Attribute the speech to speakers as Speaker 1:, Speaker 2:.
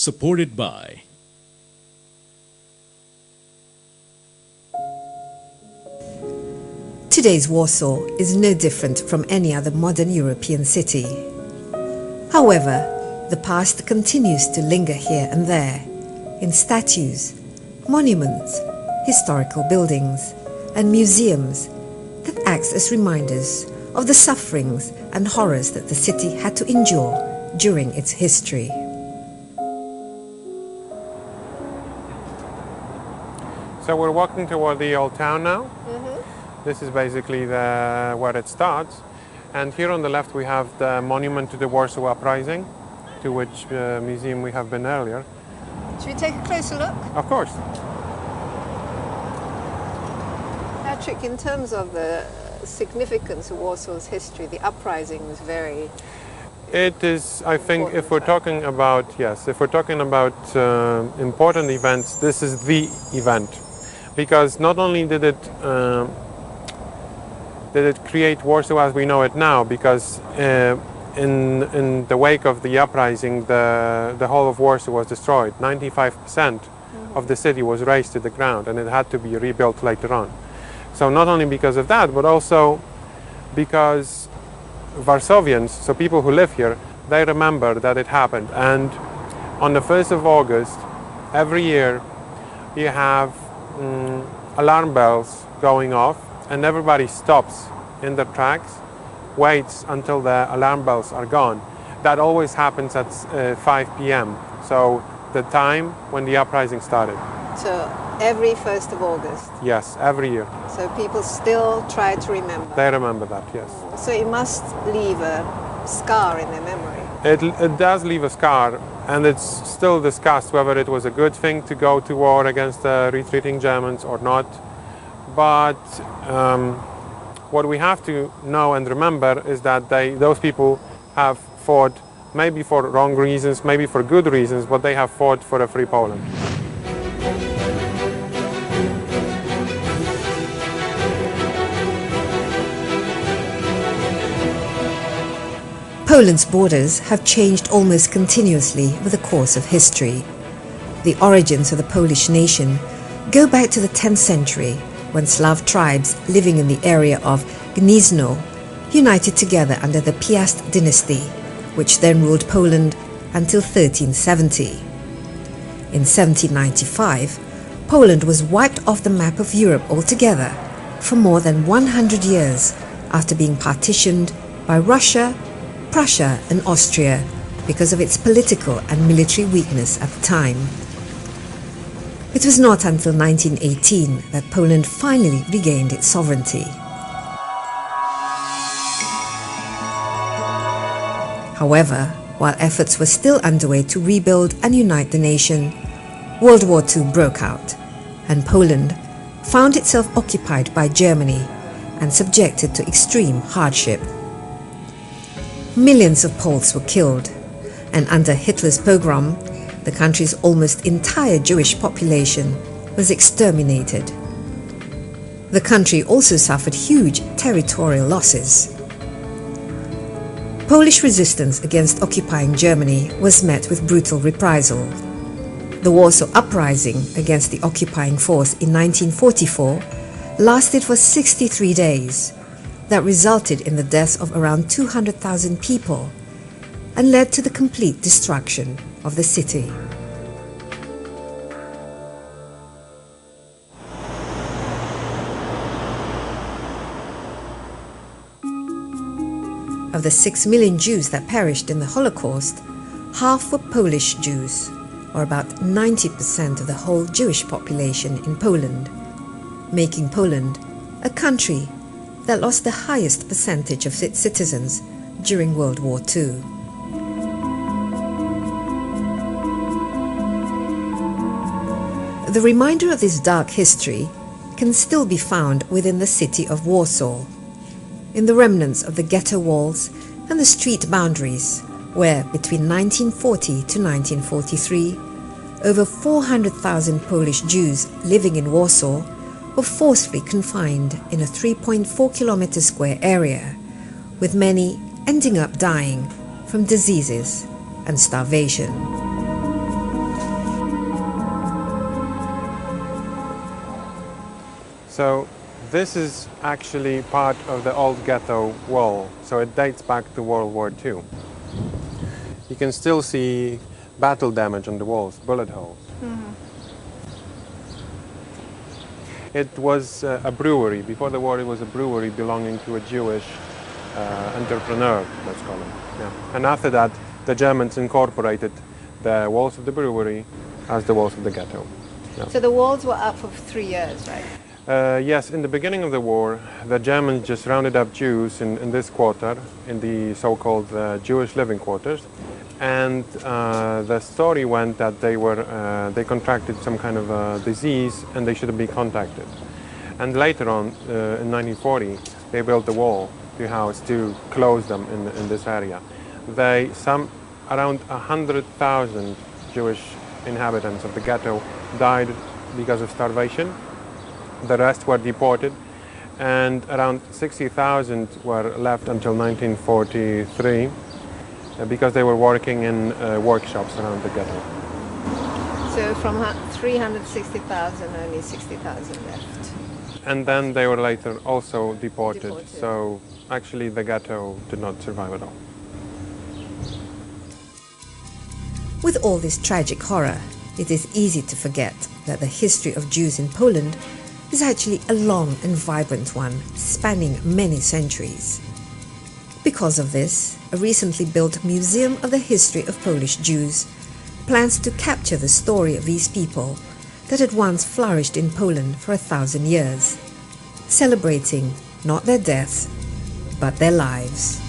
Speaker 1: supported by
Speaker 2: Today's Warsaw is no different from any other modern European city. However, the past continues to linger here and there, in statues, monuments, historical buildings, and museums that act as reminders of the sufferings and horrors that the city had to endure during its history.
Speaker 3: So we're walking toward the old town now. This is basically where it starts. And here on the left we have the monument to the Warsaw Uprising, to which museum we have been earlier.
Speaker 2: Should we take a closer look?
Speaker 3: Of course.
Speaker 2: Patrick, in terms of the significance of Warsaw's history, the uprising was very...
Speaker 3: It is, I think, if we're talking about, important events, this is the event. Because not only did it create Warsaw as we know it now, because in the wake of the uprising, the whole of Warsaw was destroyed. 95% of the city was razed to the ground, and it had to be rebuilt later on. So not only because of that, but also because Warsawians, so people who live here, they remember that it happened. And on the 1st of August, every year, you have alarm bells going off, and everybody stops in their tracks, waits until the alarm bells are gone. That always happens at 5 p.m. So the time when the uprising started.
Speaker 2: So every 1st of August?
Speaker 3: Yes, every year.
Speaker 2: So people still try to remember?
Speaker 3: They remember that, yes.
Speaker 2: So it must leave a scar in their memory?
Speaker 3: It does leave a scar, and it's still discussed whether it was a good thing to go to war against the retreating Germans or not. But what we have to know and remember is that those people have fought, maybe for wrong reasons, maybe for good reasons, but they have fought for a free Poland.
Speaker 2: Poland's borders have changed almost continuously with the course of history. The origins of the Polish nation go back to the 10th century, when Slav tribes living in the area of Gniezno united together under the Piast dynasty, which then ruled Poland until 1370. In 1795, Poland was wiped off the map of Europe altogether for more than 100 years after being partitioned by Russia, Prussia and Austria because of its political and military weakness at the time. It was not until 1918 that Poland finally regained its sovereignty. However, while efforts were still underway to rebuild and unite the nation, World War II broke out, and Poland found itself occupied by Germany and subjected to extreme hardship. Millions of Poles were killed, and under Hitler's pogrom, the country's almost entire Jewish population was exterminated. The country also suffered huge territorial losses. Polish resistance against occupying Germany was met with brutal reprisal. The Warsaw Uprising against the occupying force in 1944 lasted for 63 days. That resulted in the deaths of around 200,000 people and led to the complete destruction of the city. Of the 6 million Jews that perished in the Holocaust, half were Polish Jews, or about 90% of the whole Jewish population in Poland, making Poland a country that lost the highest percentage of its citizens during World War II. The reminder of this dark history can still be found within the city of Warsaw, in the remnants of the ghetto walls and the street boundaries, where between 1940 to 1943, over 400,000 Polish Jews living in Warsaw were forcibly confined in a 3.4 kilometer square area, with many ending up dying from diseases and starvation.
Speaker 3: So this is actually part of the old ghetto wall, so it dates back to World War II. You can still see battle damage on the walls, bullet holes. It was a brewery. Before the war, it was a brewery belonging to a Jewish entrepreneur, let's call him. Yeah. And after that, the Germans incorporated the walls of the brewery as the walls of the ghetto. Yeah.
Speaker 1: So the walls were up for 3 years, right?
Speaker 3: Yes, in the beginning of the war, the Germans just rounded up Jews in this quarter, in the so-called Jewish living quarters. And the story went that they contracted some kind of disease and they shouldn't be contacted. And later on, in 1940, they built the wall to close them in this area. Around 100,000 Jewish inhabitants of the ghetto died because of starvation. The rest were deported, and around 60,000 were left until 1943 because they were working in workshops around the ghetto.
Speaker 1: So from 360,000, only 60,000 left.
Speaker 3: And then they were later also deported. So actually the ghetto did not survive at all.
Speaker 2: With all this tragic horror, it is easy to forget that the history of Jews in Poland is actually a long and vibrant one, spanning many centuries. Because of this, a recently built Museum of the History of Polish Jews plans to capture the story of these people that had once flourished in Poland for 1,000 years, celebrating not their deaths, but their lives.